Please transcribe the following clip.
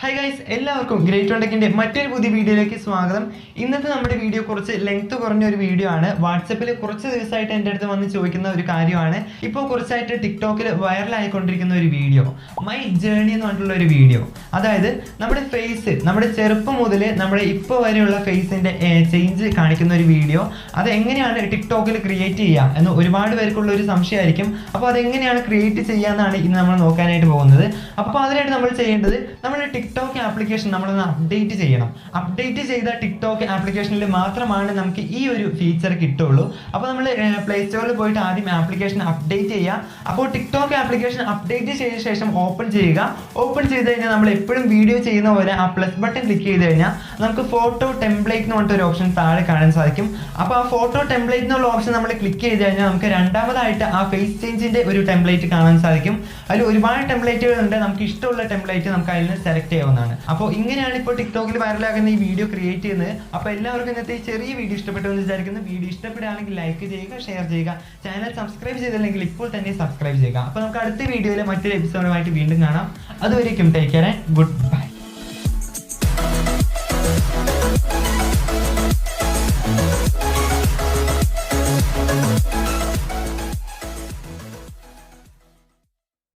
Hi guys, എല്ലാവർക്കും great വണ്ടക്കിൻ്റെ മറ്റൊരു പുതിയ വീഡിയോയിലേക്ക് സ്വാഗതം. ഇന്നത്തെ നമ്മുടെ വീഡിയോ കുറച്ച് ലെങ്ത് കുറഞ്ഞ ഒരു വീഡിയോ ആണ്. വാട്സപ്പിൽ കുറച്ച് ദിവസമായിട്ട് എൻ്റെ അടുത്ത് വന്ന് ചോദിക്കുന്ന ഒരു കാര്യമാണ്. ഇപ്പോൾ കുറച്ചായിട്ട് ടിക്ടോക്കിൽ വൈറലായിക്കൊണ്ടിരിക്കുന്ന ഒരു വീഡിയോ, മൈ ജേർണി എന്ന് പറഞ്ഞിട്ടുള്ള ഒരു വീഡിയോ. അതായത് നമ്മുടെ ഫേസ്, നമ്മുടെ ചെറുപ്പം മുതൽ നമ്മുടെ ഇപ്പോൾ വരെയുള്ള ഫേസിൻ്റെ ചേഞ്ച് കാണിക്കുന്ന ഒരു വീഡിയോ. അത് എങ്ങനെയാണ് ടിക്ടോക്കിൽ ക്രിയേറ്റ് ചെയ്യുക എന്ന് ഒരുപാട് പേർക്കുള്ള ഒരു സംശയമായിരിക്കും. അപ്പോൾ അതെങ്ങനെയാണ് ക്രിയേറ്റ് ചെയ്യാമെന്നാണ് ഇന്ന് നമ്മൾ നോക്കാനായിട്ട് പോകുന്നത്. അപ്പോൾ അതിനായിട്ട് നമ്മൾ ചെയ്യേണ്ടത്, നമ്മുടെ ടിക്ടോക്ക് ആപ്ലിക്കേഷൻ നമ്മളൊന്ന് അപ്ഡേറ്റ് ചെയ്യണം. അപ്ഡേറ്റ് ചെയ്ത ടിക്ടോക്ക് ആപ്ലിക്കേഷനിൽ മാത്രമാണ് നമുക്ക് ഈ ഒരു ഫീച്ചർ കിട്ടുള്ളൂ. അപ്പോൾ നമ്മൾ പ്ലേ സ്റ്റോറിൽ പോയിട്ട് ആദ്യം ആപ്ലിക്കേഷൻ അപ്ഡേറ്റ് ചെയ്യുക. അപ്പോൾ ടിക്ടോക്ക് ആപ്ലിക്കേഷൻ അപ്ഡേറ്റ് ചെയ്ത ശേഷം ഓപ്പൺ ചെയ്യുക. ഓപ്പൺ ചെയ്ത് കഴിഞ്ഞാൽ നമ്മൾ എപ്പോഴും വീഡിയോ ചെയ്യുന്ന പോലെ ആ പ്ലസ് ബട്ടൺ ക്ലിക്ക് ചെയ്ത് കഴിഞ്ഞാൽ നമുക്ക് ഫോട്ടോ ടെംപ്ലേറ്റ് എന്ന് പറഞ്ഞിട്ട് ഒരു ഓപ്ഷൻ താഴെ കാണാൻ സാധിക്കും. അപ്പോൾ ആ ഫോട്ടോ ടെംപ്ലേറ്റ് എന്നുള്ള ഓപ്ഷൻ നമ്മൾ ക്ലിക്ക് ചെയ്ത് കഴിഞ്ഞാൽ നമുക്ക് രണ്ടാമതായിട്ട് ആ ഫേസ് ചേഞ്ചിൻ്റെ ഒരു ടെംപ്ലേറ്റ് കാണാൻ സാധിക്കും. അതിൽ ഒരുപാട് ടെംപ്ലേറ്റുകളുണ്ട്. നമുക്ക് ഇഷ്ടമുള്ള ടെംപ്ലേറ്റ് നമുക്ക് അതിൽ നിന്ന് സെലക്ട് ചെയ്യാവുന്നതാണ്. അപ്പോൾ ഇങ്ങനെയാണ് ഇപ്പോൾ ടിക്ടോക്കിൽ വൈറലാകുന്ന ഈ വീഡിയോ ക്രിയേറ്റ് ചെയ്യുന്നത്. അപ്പോൾ എല്ലാവർക്കും ഇന്നത്തെ ഈ ചെറിയ വീഡിയോ ഇഷ്ടപ്പെട്ടു എന്ന് വിചാരിക്കുന്നു. വീഡിയോ ഇഷ്ടപ്പെടുകയാണെങ്കിൽ ലൈക്ക് ചെയ്യുക, ഷെയർ ചെയ്യുക. ചാനൽ സബ്സ്ക്രൈബ് ചെയ്തില്ലെങ്കിൽ ഇപ്പോൾ തന്നെ സബ്സ്ക്രൈബ് ചെയ്യുക. അപ്പോൾ നമുക്ക് അടുത്ത വീഡിയോയിൽ മറ്റൊരു എപ്പിസോഡുമായിട്ട് വീണ്ടും കാണാം. അതുവരേക്കും take care and good bye.